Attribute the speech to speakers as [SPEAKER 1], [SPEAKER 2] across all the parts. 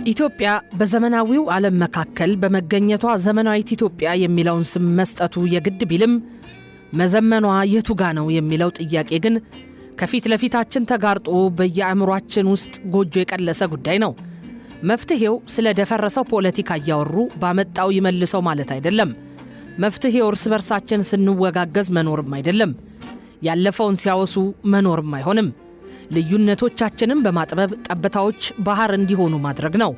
[SPEAKER 1] ኢትዮጵያ በዘመናዊው ዓለም መካከል በመገኘቷ ዘመናዊት ኢትዮጵያ የሚለውን ስም መስጠቱ የግድ ቢልም መዘመኗ የቱጋ ነው የሚለው ጥያቄ ግን ከፊት ለፊታችን ተጋርጦ በየአእምሯችን ውስጥ ጎጆ የቀለሰ ጉዳይ ነው። መፍትሄው ስለ ደፈረሰው ፖለቲካ እያወሩ ባመጣው ይመልሰው ማለት አይደለም። መፍትሄው እርስ በርሳችን ስንወጋገዝ መኖርም አይደለም። ያለፈውን ሲያወሱ መኖርም አይሆንም። ልዩነቶቻችንን በማጥበብ ጠብታዎች ባህር እንዲሆኑ ማድረግ ነው።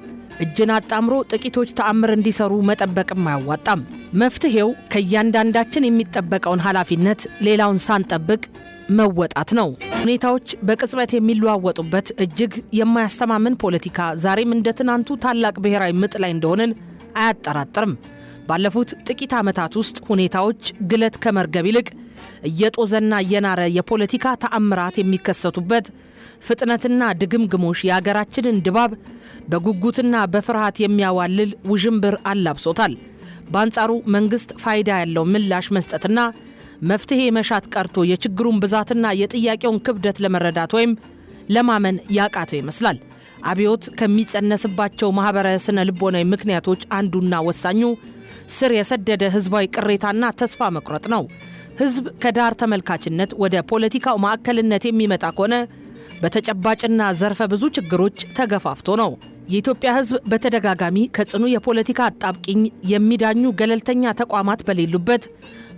[SPEAKER 1] እጅን አጣምሮ ጥቂቶች ተአምር እንዲሰሩ መጠበቅም አያዋጣም። መፍትሄው ከእያንዳንዳችን የሚጠበቀውን ኃላፊነት ሌላውን ሳንጠብቅ መወጣት ነው። ሁኔታዎች በቅጽበት የሚለዋወጡበት እጅግ የማያስተማምን ፖለቲካ ዛሬም እንደ ትናንቱ ታላቅ ብሔራዊ ምጥ ላይ እንደሆንን አያጠራጥርም። ባለፉት ጥቂት ዓመታት ውስጥ ሁኔታዎች ግለት ከመርገብ ይልቅ እየጦዘና እየናረ የፖለቲካ ተአምራት የሚከሰቱበት ፍጥነትና ድግምግሞሽ የሀገራችንን ድባብ በጉጉትና በፍርሃት የሚያዋልል ውዥንብር አላብሶታል። በአንጻሩ መንግስት ፋይዳ ያለው ምላሽ መስጠትና መፍትሄ መሻት ቀርቶ የችግሩን ብዛትና የጥያቄውን ክብደት ለመረዳት ወይም ለማመን ያቃተው ይመስላል። አብዮት ከሚጸነስባቸው ማህበራዊ ስነ ልቦናዊ ምክንያቶች አንዱና ወሳኙ ስር የሰደደ ህዝባዊ ቅሬታና ተስፋ መቁረጥ ነው። ህዝብ ከዳር ተመልካችነት ወደ ፖለቲካው ማዕከልነት የሚመጣ ከሆነ በተጨባጭና ዘርፈ ብዙ ችግሮች ተገፋፍቶ ነው። የኢትዮጵያ ህዝብ በተደጋጋሚ ከጽኑ የፖለቲካ አጣብቂኝ የሚዳኙ ገለልተኛ ተቋማት በሌሉበት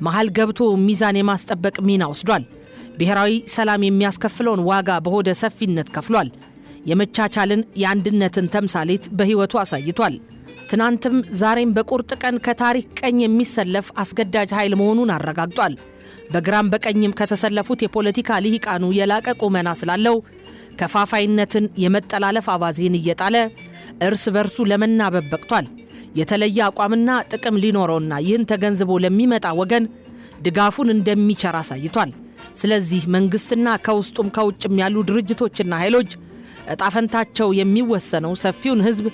[SPEAKER 1] መሃል ገብቶ ሚዛን የማስጠበቅ ሚና ወስዷል። ብሔራዊ ሰላም የሚያስከፍለውን ዋጋ በሆደ ሰፊነት ከፍሏል። የመቻቻልን የአንድነትን ተምሳሌት በህይወቱ አሳይቷል። ትናንትም ዛሬም በቁርጥ ቀን ከታሪክ ቀኝ የሚሰለፍ አስገዳጅ ኃይል መሆኑን አረጋግጧል። በግራም በቀኝም ከተሰለፉት የፖለቲካ ልሂቃኑ የላቀ ቁመና ስላለው ከፋፋይነትን የመጠላለፍ አባዜን እየጣለ እርስ በርሱ ለመናበብ በቅቷል። የተለየ አቋምና ጥቅም ሊኖረውና ይህን ተገንዝቦ ለሚመጣ ወገን ድጋፉን እንደሚቸር አሳይቷል። ስለዚህ መንግስትና ከውስጡም ከውጭም ያሉ ድርጅቶችና ኃይሎች እጣፈንታቸው የሚወሰነው ሰፊውን ህዝብ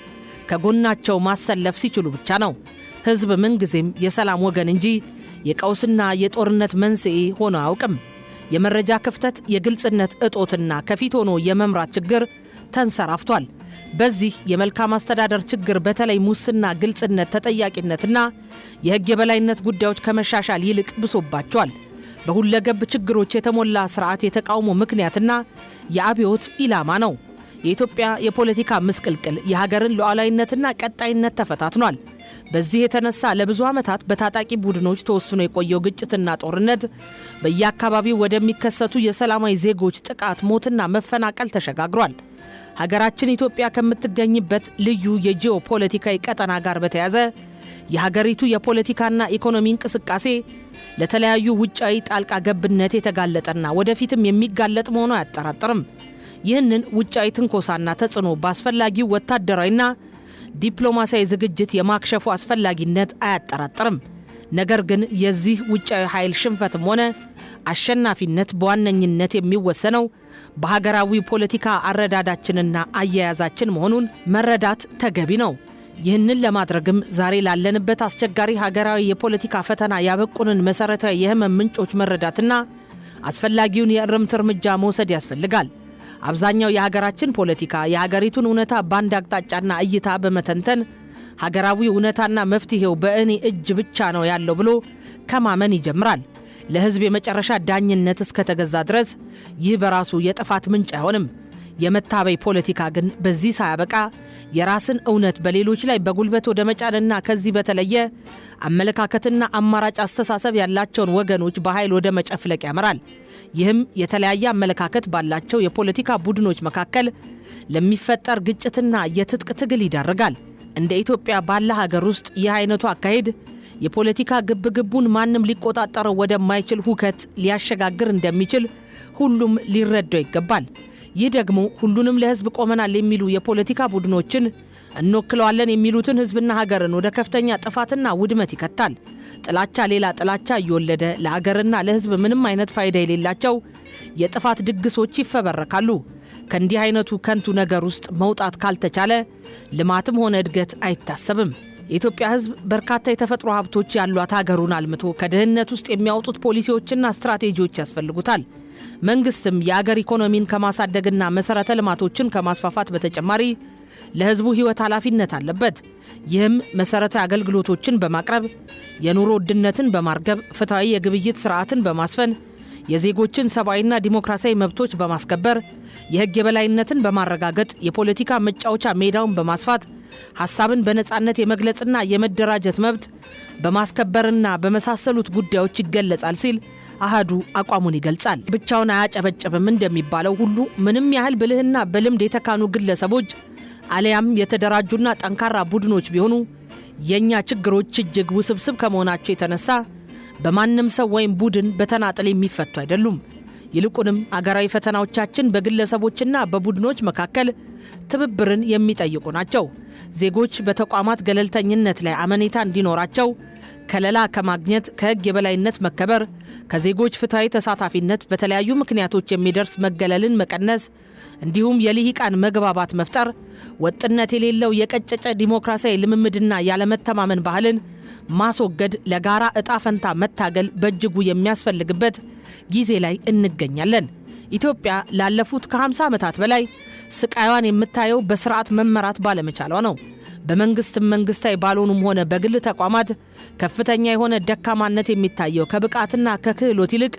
[SPEAKER 1] ከጎናቸው ማሰለፍ ሲችሉ ብቻ ነው። ህዝብ ምንጊዜም የሰላም ወገን እንጂ የቀውስና የጦርነት መንስኤ ሆኖ አያውቅም። የመረጃ ክፍተት፣ የግልጽነት እጦትና ከፊት ሆኖ የመምራት ችግር ተንሰራፍቷል። በዚህ የመልካም አስተዳደር ችግር በተለይ ሙስና፣ ግልጽነት፣ ተጠያቂነትና የህግ የበላይነት ጉዳዮች ከመሻሻል ይልቅ ብሶባቸዋል። በሁለገብ ችግሮች የተሞላ ስርዓት የተቃውሞ ምክንያትና የአብዮት ኢላማ ነው። የኢትዮጵያ የፖለቲካ ምስቅልቅል የሀገርን ሉዓላዊነትና ቀጣይነት ተፈታትኗል። በዚህ የተነሳ ለብዙ ዓመታት በታጣቂ ቡድኖች ተወስኖ የቆየው ግጭትና ጦርነት በየአካባቢው ወደሚከሰቱ የሰላማዊ ዜጎች ጥቃት፣ ሞትና መፈናቀል ተሸጋግሯል። ሀገራችን ኢትዮጵያ ከምትገኝበት ልዩ የጂኦፖለቲካዊ ቀጠና ጋር በተያያዘ የሀገሪቱ የፖለቲካና ኢኮኖሚ እንቅስቃሴ ለተለያዩ ውጫዊ ጣልቃ ገብነት የተጋለጠና ወደፊትም የሚጋለጥ መሆኑ አያጠራጥርም። ይህንን ውጫዊ ትንኮሳና ተጽዕኖ በአስፈላጊው ወታደራዊና ዲፕሎማሲያዊ ዝግጅት የማክሸፉ አስፈላጊነት አያጠራጥርም። ነገር ግን የዚህ ውጫዊ ኃይል ሽንፈትም ሆነ አሸናፊነት በዋነኝነት የሚወሰነው በሀገራዊ ፖለቲካ አረዳዳችንና አያያዛችን መሆኑን መረዳት ተገቢ ነው። ይህንን ለማድረግም ዛሬ ላለንበት አስቸጋሪ ሀገራዊ የፖለቲካ ፈተና ያበቁንን መሰረታዊ የህመም ምንጮች መረዳትና አስፈላጊውን የእርምት እርምጃ መውሰድ ያስፈልጋል። አብዛኛው የሀገራችን ፖለቲካ የሀገሪቱን እውነታ በአንድ አቅጣጫና እይታ በመተንተን ሀገራዊ እውነታና መፍትሄው በእኔ እጅ ብቻ ነው ያለው ብሎ ከማመን ይጀምራል። ለህዝብ የመጨረሻ ዳኝነት እስከተገዛ ድረስ ይህ በራሱ የጥፋት ምንጭ አይሆንም። የመታበይ ፖለቲካ ግን በዚህ ሳያበቃ የራስን እውነት በሌሎች ላይ በጉልበት ወደ መጫንና ከዚህ በተለየ አመለካከትና አማራጭ አስተሳሰብ ያላቸውን ወገኖች በኃይል ወደ መጨፍለቅ ያመራል። ይህም የተለያየ አመለካከት ባላቸው የፖለቲካ ቡድኖች መካከል ለሚፈጠር ግጭትና የትጥቅ ትግል ይዳርጋል። እንደ ኢትዮጵያ ባለ ሀገር ውስጥ ይህ አይነቱ አካሄድ የፖለቲካ ግብግቡን ማንም ሊቆጣጠረው ወደማይችል ሁከት ሊያሸጋግር እንደሚችል ሁሉም ሊረዳው ይገባል። ይህ ደግሞ ሁሉንም ለህዝብ ቆመናል የሚሉ የፖለቲካ ቡድኖችን እንወክለዋለን የሚሉትን ህዝብና ሀገርን ወደ ከፍተኛ ጥፋትና ውድመት ይከታል። ጥላቻ ሌላ ጥላቻ እየወለደ ለሀገርና ለህዝብ ምንም አይነት ፋይዳ የሌላቸው የጥፋት ድግሶች ይፈበረካሉ። ከእንዲህ አይነቱ ከንቱ ነገር ውስጥ መውጣት ካልተቻለ ልማትም ሆነ እድገት አይታሰብም። የኢትዮጵያ ህዝብ በርካታ የተፈጥሮ ሀብቶች ያሏት ሀገሩን አልምቶ ከድህነት ውስጥ የሚያወጡት ፖሊሲዎችና ስትራቴጂዎች ያስፈልጉታል። መንግስትም የአገር ኢኮኖሚን ከማሳደግና መሰረተ ልማቶችን ከማስፋፋት በተጨማሪ ለህዝቡ ህይወት ኃላፊነት አለበት። ይህም መሰረታዊ አገልግሎቶችን በማቅረብ የኑሮ ውድነትን በማርገብ ፍትሃዊ የግብይት ስርዓትን በማስፈን የዜጎችን ሰብአዊና ዲሞክራሲያዊ መብቶች በማስከበር የህግ የበላይነትን በማረጋገጥ የፖለቲካ መጫወቻ ሜዳውን በማስፋት ሐሳብን በነጻነት የመግለጽና የመደራጀት መብት በማስከበርና በመሳሰሉት ጉዳዮች ይገለጻል ሲል አሃዱ አቋሙን ይገልጻል። ብቻውን አያጨበጭብም እንደሚባለው ሁሉ ምንም ያህል ብልህና በልምድ የተካኑ ግለሰቦች አለያም የተደራጁና ጠንካራ ቡድኖች ቢሆኑ የኛ ችግሮች እጅግ ውስብስብ ከመሆናቸው የተነሳ በማንም ሰው ወይም ቡድን በተናጠል የሚፈቱ አይደሉም። ይልቁንም አገራዊ ፈተናዎቻችን በግለሰቦችና በቡድኖች መካከል ትብብርን የሚጠይቁ ናቸው። ዜጎች በተቋማት ገለልተኝነት ላይ አመኔታ እንዲኖራቸው ከለላ ከማግኘት፣ ከህግ የበላይነት መከበር፣ ከዜጎች ፍትሃዊ ተሳታፊነት፣ በተለያዩ ምክንያቶች የሚደርስ መገለልን መቀነስ እንዲሁም የልሂቃን መግባባት መፍጠር፣ ወጥነት የሌለው የቀጨጨ ዲሞክራሲያዊ ልምምድና ያለመተማመን ባህልን ማስወገድ፣ ለጋራ እጣ ፈንታ መታገል በእጅጉ የሚያስፈልግበት ጊዜ ላይ እንገኛለን። ኢትዮጵያ ላለፉት ከ50 ዓመታት በላይ ስቃይዋን የምታየው በስርዓት መመራት ባለመቻሏ ነው። መንግስታዊ ባልሆኑም ሆነ በግል ተቋማት ከፍተኛ የሆነ ደካማነት የሚታየው ከብቃትና ከክህሎት ይልቅ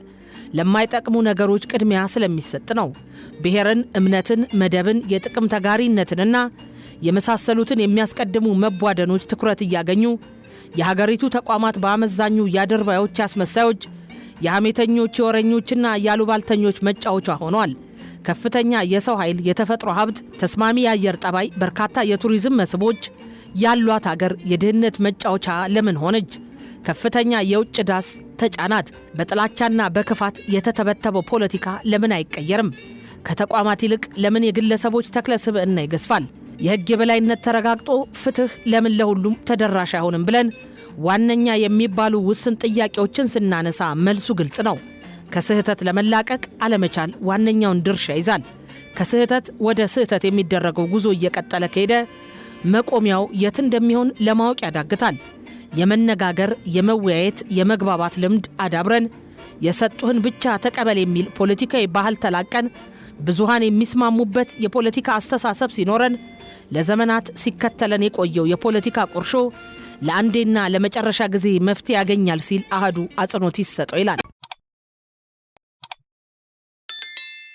[SPEAKER 1] ለማይጠቅሙ ነገሮች ቅድሚያ ስለሚሰጥ ነው። ብሔርን፣ እምነትን፣ መደብን፣ የጥቅም ተጋሪነትንና የመሳሰሉትን የሚያስቀድሙ መቧደኖች ትኩረት እያገኙ የሀገሪቱ ተቋማት በአመዛኙ ያድርባዮች፣ አስመሳዮች፣ የሐሜተኞች፣ የወረኞችና ያሉባልተኞች መጫወቻ ሆነዋል። ከፍተኛ የሰው ኃይል፣ የተፈጥሮ ሀብት፣ ተስማሚ የአየር ጠባይ፣ በርካታ የቱሪዝም መስህቦች ያሏት ሀገር የድህነት መጫወቻ ለምን ሆነች? ከፍተኛ የውጭ ዳስ ተጫናት። በጥላቻና በክፋት የተተበተበው ፖለቲካ ለምን አይቀየርም? ከተቋማት ይልቅ ለምን የግለሰቦች ተክለ ስብዕና ይገዝፋል? የህግ የበላይነት ተረጋግጦ ፍትህ ለምን ለሁሉም ተደራሽ አይሆንም ብለን ዋነኛ የሚባሉ ውስን ጥያቄዎችን ስናነሳ መልሱ ግልጽ ነው። ከስህተት ለመላቀቅ አለመቻል ዋነኛውን ድርሻ ይዛል። ከስህተት ወደ ስህተት የሚደረገው ጉዞ እየቀጠለ ከሄደ መቆሚያው የት እንደሚሆን ለማወቅ ያዳግታል። የመነጋገር፣ የመወያየት፣ የመግባባት ልምድ አዳብረን የሰጡህን ብቻ ተቀበል የሚል ፖለቲካዊ ባህል ተላቀን ብዙሃን የሚስማሙበት የፖለቲካ አስተሳሰብ ሲኖረን ለዘመናት ሲከተለን የቆየው የፖለቲካ ቁርሾ ለአንዴና ለመጨረሻ ጊዜ መፍትሄ ያገኛል ሲል አሃዱ አጽንኦት ይሰጠው ይላል።